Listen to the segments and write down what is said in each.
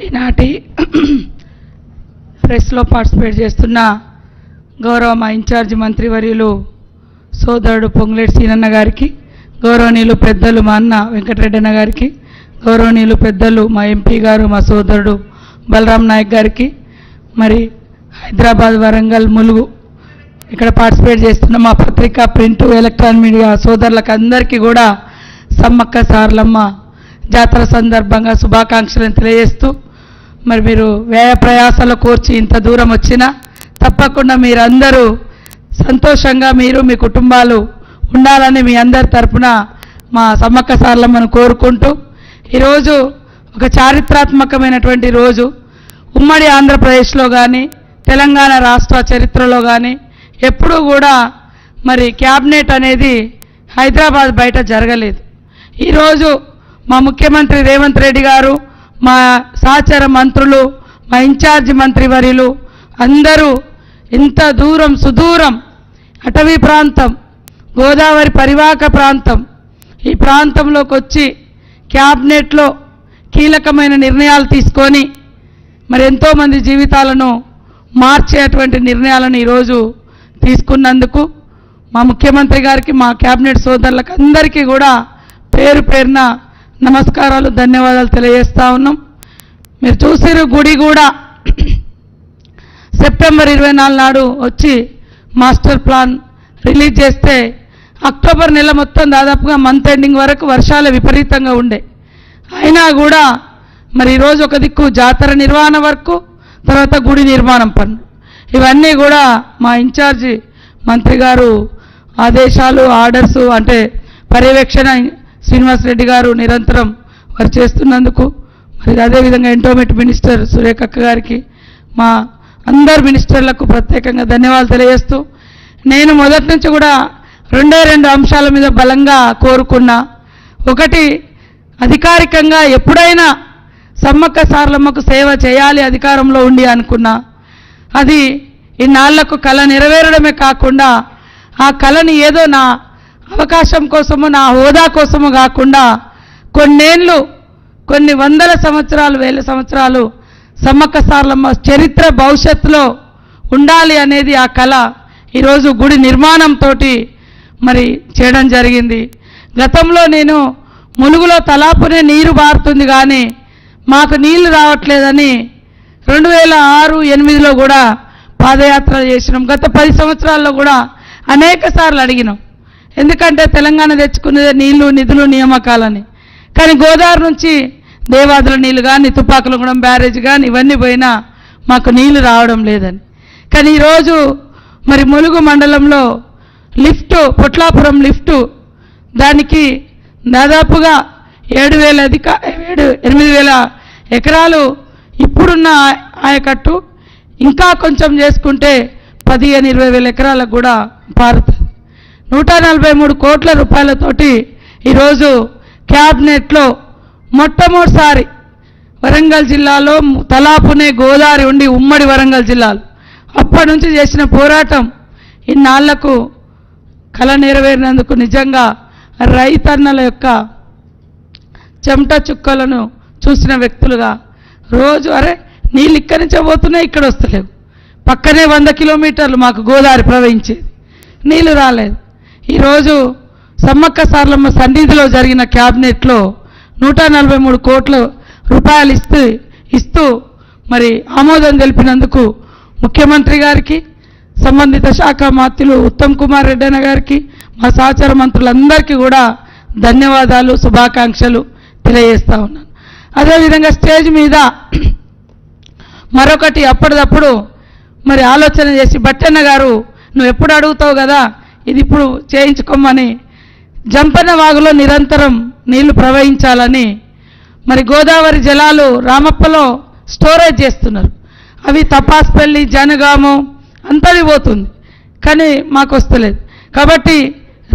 ఈనాటి ప్రెస్లో పార్టిసిపేట్ చేస్తున్న గౌరవ మా ఇన్ఛార్జి మంత్రివర్యులు సోదరుడు పొంగులేటి సీనన్న గారికి, గౌరవనీయులు పెద్దలు మా అన్న వెంకటరెడ్డి అన్న గారికి, గౌరవనీయులు పెద్దలు మా ఎంపీ గారు మా సోదరుడు బలరాం నాయక్ గారికి, మరి హైదరాబాద్, వరంగల్, ములుగు ఇక్కడ పార్టిసిపేట్ చేస్తున్న మా పత్రికా, ప్రింట్, ఎలక్ట్రానిక్ మీడియా సోదరులకు అందరికీ కూడా సమ్మక్క సారలమ్మ జాతర సందర్భంగా శుభాకాంక్షలను తెలియజేస్తూ, మరి మీరు వ్యయ ప్రయాసాలు కోర్చి ఇంత దూరం వచ్చినా తప్పకుండా మీరందరూ సంతోషంగా మీరు మీ కుటుంబాలు ఉండాలని మీ అందరి తరపున మా సమ్మక్క సారలమ్మను కోరుకుంటూ, ఈరోజు ఒక చారిత్రాత్మకమైనటువంటి రోజు. ఉమ్మడి ఆంధ్రప్రదేశ్లో కానీ తెలంగాణ రాష్ట్ర చరిత్రలో కానీ ఎప్పుడూ కూడా మరి క్యాబినెట్ అనేది హైదరాబాద్ బయట జరగలేదు. ఈరోజు మా ముఖ్యమంత్రి రేవంత్ రెడ్డి గారు, మా సహచర మంత్రులు, మా ఇన్ఛార్జి మంత్రివర్యులు అందరూ ఇంత దూరం సుదూరం అటవీ ప్రాంతం, గోదావరి పరివాహక ప్రాంతం, ఈ ప్రాంతంలోకి వచ్చి క్యాబినెట్లో కీలకమైన నిర్ణయాలు తీసుకొని మరి ఎంతోమంది జీవితాలను మార్చేటువంటి నిర్ణయాలను ఈరోజు తీసుకున్నందుకు మా ముఖ్యమంత్రి గారికి, మా క్యాబినెట్ సోదరులకు అందరికీ కూడా పేరు పేరున నమస్కారాలు, ధన్యవాదాలు తెలియజేస్తూ ఉన్నాం. మీరు చూసిరు గుడి కూడా సెప్టెంబర్ 24 నాడు వచ్చి మాస్టర్ ప్లాన్ రిలీజ్ చేస్తే అక్టోబర్ నెల మొత్తం దాదాపుగా మంత్ ఎండింగ్ వరకు వర్షాలు విపరీతంగా ఉండే. అయినా కూడా మరి ఈరోజు ఒక దిక్కు జాతర నిర్వహణ వరకు, తర్వాత గుడి నిర్మాణం పన్ను, ఇవన్నీ కూడా మా ఇన్ఛార్జి మంత్రి గారు ఆదేశాలు, ఆర్డర్సు అంటే పర్యవేక్షణ శ్రీనివాసరెడ్డి గారు నిరంతరం వారు చేస్తున్నందుకు, మరి అదేవిధంగా ఎండోమెంట్ మినిస్టర్ సురేఖక్క గారికి, మా అందరు మినిస్టర్లకు ప్రత్యేకంగా ధన్యవాదాలు తెలియజేస్తూ, నేను మొదటి నుంచి కూడా రెండు అంశాల మీద బలంగా కోరుకున్నా. ఒకటి, అధికారికంగా ఎప్పుడైనా సమ్మక్క సారలమ్మకు సేవ చేయాలి అధికారంలో ఉండి అనుకున్నా. అది ఇన్నాళ్లకు కళ నెరవేరడమే కాకుండా ఆ కళని ఏదో నా అవకాశం కోసము, నా హోదా కోసము కాకుండా కొన్నేళ్ళు, కొన్ని వందల సంవత్సరాలు, వేల సంవత్సరాలు సమ్మక్క సారలమ్మ చరిత్ర భవిష్యత్తులో ఉండాలి అనేది ఆ కళ ఈరోజు గుడి నిర్మాణంతో మరి చేయడం జరిగింది. గతంలో నేను ములుగులో తలాపునే నీరు బారుతుంది కానీ మాకు నీళ్లు రావట్లేదని 2006, 2008లో కూడా పాదయాత్ర చేసినాం. గత 10 సంవత్సరాల్లో కూడా అనేక సార్లు అడిగినాం. ఎందుకంటే తెలంగాణ తెచ్చుకునేదే నీళ్లు, నిధులు, నియామకాలని. కానీ గోదావరి నుంచి దేవాదుల నీళ్ళు కానీ, తుపాకులగూడెం బ్యారేజ్ కానీ ఇవన్నీ పోయినా మాకు నీళ్లు రావడం లేదని. కానీ ఈరోజు మరి ములుగు మండలంలో లిఫ్టు, పొట్లాపురం లిఫ్టు, దానికి దాదాపుగా 8,000 ఎకరాలు ఇప్పుడున్న ఆయకట్టు ఇంకా కొంచెం చేసుకుంటే 15,000-20,000 ఎకరాలకు కూడా పారుతుంది. 143 కోట్ల రూపాయలతోటి ఈరోజు క్యాబినెట్లో మొట్టమొదటిసారి వరంగల్ జిల్లాలో తలాపునే గోదావరి ఉండి ఉమ్మడి వరంగల్ జిల్లాలో అప్పటి నుంచి చేసిన పోరాటం ఇన్నాళ్లకు కళ నెరవేరినందుకు నిజంగా రైతన్నల యొక్క చెమట చుక్కలను చూసిన వ్యక్తులుగా రోజు అరే నీళ్ళు ఇక్కడి నుంచే పోతున్నాయి, ఇక్కడ వస్తలేవు, పక్కనే 100 కిలోమీటర్లు మాకు గోదావరి ప్రవహించేది, నీళ్ళు రాలేదు. ఈరోజు సమ్మక్క సారలమ్మ సన్నిధిలో జరిగిన క్యాబినెట్లో 143 కోట్ల రూపాయలు ఇస్తూ మరి ఆమోదం తెలిపినందుకు ముఖ్యమంత్రి గారికి, సంబంధిత శాఖ మంత్రులు ఉత్తమ్ కుమార్ రెడ్డి అన్న గారికి, మా సహచర మంత్రులందరికీ కూడా ధన్యవాదాలు, శుభాకాంక్షలు తెలియజేస్తూ ఉన్నాను. అదేవిధంగా స్టేజ్ మీద మరొకటి అప్పటిదప్పుడు మరి ఆలోచన చేసి, బట్టన్న గారు నువ్వు ఎప్పుడు అడుగుతావు కదా ఇది ఇప్పుడు చేయించుకోమని, జంపన్న వాగులో నిరంతరం నీళ్లు ప్రవహించాలని మరి గోదావరి జలాలు రామప్పలో స్టోరేజ్ చేస్తున్నారు. అవి తపాస్పల్లి, జనగాము అంతది పోతుంది, కానీ మాకు వస్తలేదు. కాబట్టి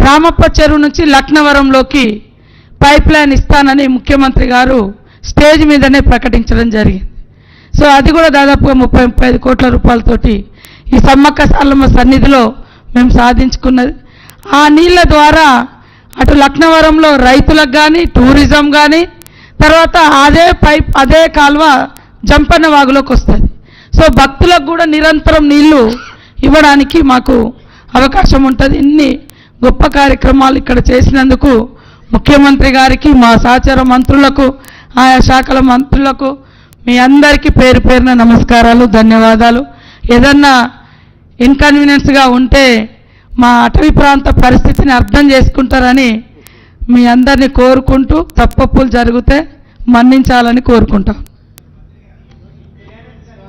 రామప్ప చెరువు నుంచి లక్నవరంలోకి పైప్ లైన్ ఇస్తానని ముఖ్యమంత్రి గారు స్టేజ్ మీదనే ప్రకటించడం జరిగింది. సో అది కూడా దాదాపుగా 30-35 కోట్ల రూపాయలతోటి ఈ సమ్మక్క సారలమ్మ సన్నిధిలో మేము సాధించుకున్నది. ఆ నీళ్ళ ద్వారా అటు లక్నవరంలో రైతులకు కానీ, టూరిజం కానీ, తర్వాత అదే కాల్వ జంపన్న వాగులోకి వస్తుంది. సో భక్తులకు కూడా నిరంతరం నీళ్లు ఇవ్వడానికి మాకు అవకాశం ఉంటుంది. ఇన్ని గొప్ప కార్యక్రమాలు ఇక్కడ చేసినందుకు ముఖ్యమంత్రి గారికి, మా సహచర మంత్రులకు, ఆయా శాఖల మంత్రులకు మీ అందరికీ పేరు పేరున నమస్కారాలు, ధన్యవాదాలు. ఏదన్నా ఇన్కన్వీనియన్స్గా ఉంటే మా అటవీ ప్రాంత పరిస్థితిని అర్థం చేసుకుంటారని మీ అందరినీ కోరుకుంటూ, తప్పప్పులు జరిగితే మన్నించాలని కోరుకుంటాం.